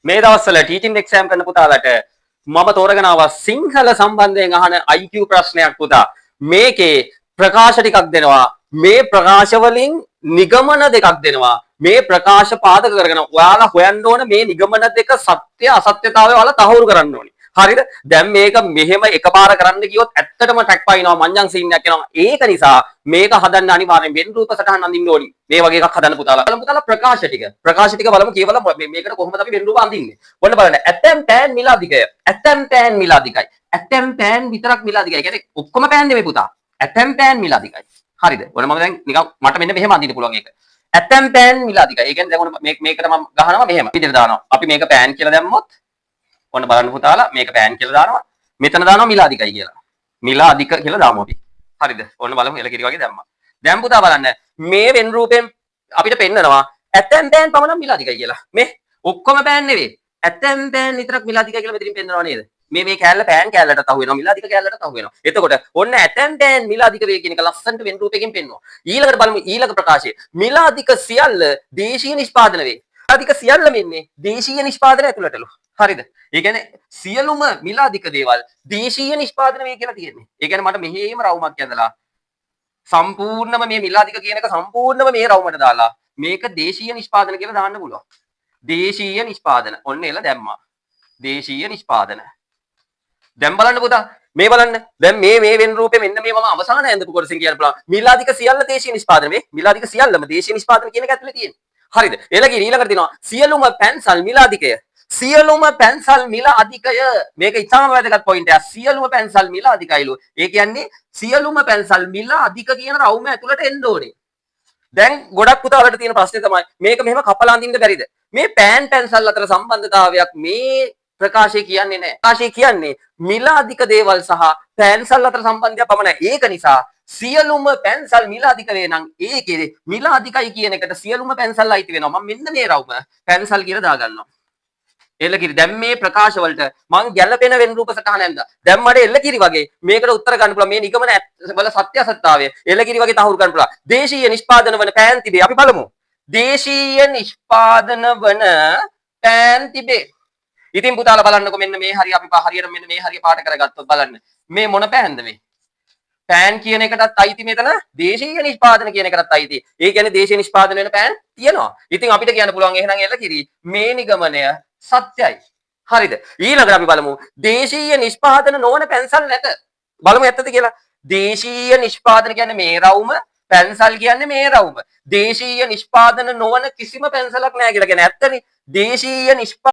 මේ දවස්වල teaching exam කරන පුතාලට මම තෝරගෙන ආවා සිංහල සම්බන්ධයෙන් අහන IQ ප්‍රශ්නයක් පුතා. මේකේ ප්‍රකාශ ටිකක් දෙනවා. මේ ප්‍රකාශ වලින් නිගමන දෙකක් දෙනවා. මේ ප්‍රකාශ පාදක කරගෙන ඔයාලා හොයන්න ඕන මේ නිගමන දෙක සත්‍ය අසත්‍යතාවය ඔයාලා තහවුරු කරන්න ඕනේ. හරිද? දැන් මේක මෙහෙම එකපාර කරන්න ගියොත් ඇත්තටම ටැක් පයින්නවා මංජන් සීන් එකක් එනවා. ඒක නිසා මේක හදන්න අනිවාර්යෙන් වෙන් රූප සටහන් අඳින්න ඕනි. මේ වගේ එකක් හදන්න පුතාලා. බලමු පුතාලා ප්‍රකාශ ටික බලමු කියවලා මේකට කොහොමද අපි වෙන් රූප අඳින්නේ. ඔන්න බලන්න. ඇතැම් පෑන් මිලාදිකය. ඇතැම් පෑන් මිලාදිකයි. ඇතැම් පෑන් විතරක් මිලාදිකයි. ඒ කියන්නේ ඔක්කොම පෑන් නෙමෙයි පුතා. ඇතැම් පෑන් මිලාදිකයි. හරිද? ඔන්න මම දැන් නිකන් මට මෙන්න මෙහෙම අඳින්න පුළුවන් ඒක. ඇතැම් පෑන් මිලාදිකයි. ඒ කියන්නේ දැන් ඔන්න මේකට මම ගහනවා මෙහෙම. විදිහට දානවා. අපි මේක පෑන් කියලා දැම්මොත් ඔන්න බලන්න පුතාලා මේක පෑන් කියලා දානවා. මෙතන දානවා මිලාදිකයි කියලා. මිලාදික කියලා දාමු අපි. හරිද? ඔන්න බලමු එලකිරි වගේ දැම්මා. දැන් පුතා බලන්න මේ වෙන් රූපයෙන් අපිට පෙන්නනවා ඇතැම් පෑන් පමණ මිලාදිකයි කියලා. මේ ඔක්කොම පෑන් නෙවෙයි. ඇතැම් පෑන් විතරක් මිලාදිකයි කියලා මෙතනින් පෙන්නනවා නේද? මේ කෑල්ල පෑන් කෑල්ලටත් අහු වෙනවා මිලාදික කෑල්ලටත් අහු වෙනවා. එතකොට ඔන්න ඇතැම් පෑන් මිලාදික වේ කියන එක ලස්සනට වෙන් රූපයකින් පෙන්වනවා. ඊළඟට බලමු ඊළඟ ප්‍රකාශය. මිලාදික සියල්ල දේශීය නිෂ්පාදන වේ. මිලාදික සියල්ල මෙන්නේ දේශීය නිෂ්පාදන ඇතුළටලු. හරිද? ඒ කියන්නේ සියලුම මිලාදික දේවල් දේශීය නිෂ්පාදන වේ කියලා තියෙන්නේ. ඒ කියන්නේ මට මෙහෙම රවුමක් ඇඳලා සම්පූර්ණම මේ මිලාදික කියන එක සම්පූර්ණම මේ රවුමට දාලා මේක දේශීය නිෂ්පාදන කියලා දාන්න පුළුවන්. දේශීය නිෂ්පාදන. ඔන්න එල දැම්මා. දේශීය නිෂ්පාදන. දැන් බලන්න පුතා මේ බලන්න. දැන් මේ වෙන් රූපේ මෙන්න මේ මම අවසාන ඇඳපු කොටසින් කියන්න පුළුවන්. මිලාදික සියල්ල දේශීය නිෂ්පාදන වේ. මිලාදික සියල්ලම දේශීය නිෂ්පාදන කියන එක ඇතුලේ තියෙන්නේ. හරිද? එලගිරි ඊළඟට තියෙනවා සියලුම පැන්සල් මිලාදිකය. සියලුම පැන්සල් මිල අධිකය. මේක ඉතාම වැදගත් පොයින්ට් එකක්. සියලුම පැන්සල් මිල අධිකයිලු. ඒ කියන්නේ සියලුම පැන්සල් මිල අධික කියන රවුම ඇතුළට එන්න ඕනේ. දැන් ගොඩක් පුතාලට තියෙන ප්‍රශ්නේ තමයි මේක මෙහෙම කපලා අඳින්න බැරිද? මේ පෑන් පැන්සල් අතර සම්බන්ධතාවයක් මේ ප්‍රකාශය කියන්නේ නැහැ. ප්‍රකාශය කියන්නේ මිල අධික දේවල් සහ පැන්සල් අතර සම්බන්ධය පමණයි. ඒක නිසා සියලුම පැන්සල් මිල අධික වේ නම් ඒකේ මිල අධිකයි කියන එකට සියලුම පැන්සල් අයිති වෙනවා. මම මෙන්න මේ රවුම පැන්සල් කියලා දාගන්නවා. එල්ලකිරි දැන් මේ ප්‍රකාශ වලට මං ගැළපෙන වෙන් රූප සටහන ඇඳලා දැන් මට එල්ලකිරි වගේ මේකට උත්තර ගන්න පුළුවන් මේ නිගමන වල සත්‍ය අසත්‍යතාවය එල්ලකිරි වගේ තහවුරු කරන්න පුළුවන් දේශීය නිෂ්පාදන වන පෑන් තිබේ අපි බලමු දේශීය නිෂ්පාදන වන පෑන් තිබේ ඉතින් පුතාලා බලන්නකො මෙන්න මේ හරිය අපි හරියට මෙන්න මේ හරිය පාට කරගත්තොත් බලන්න මේ මොන පෑන්ද මේ පෑන් කියන එකටත් අයිති මෙතන දේශීය නිෂ්පාදන කියන එකටත් අයිති ඒ කියන්නේ දේශීය නිෂ්පාදන වෙන පෑන් තියෙනවා ඉතින් අපිට කියන්න පුළුවන් එහෙනම් එල්ලකිරි මේ නිගමනය සත්‍යයි. හරිද? ඊළඟට අපි බලමු දේශීය නිෂ්පාදන නොවන පැන්සල් නැත. බලමු ඇත්තද කියලා. දේශීය නිෂ්පාදන කියන්නේ මේ රවුම, පැන්සල් කියන්නේ මේ රවුම. දේශීය නිෂ්පාදන නොවන කිසිම පැන්සලක් නැහැ කියලා කියන්නේ ඇත්තනේ. දේශීය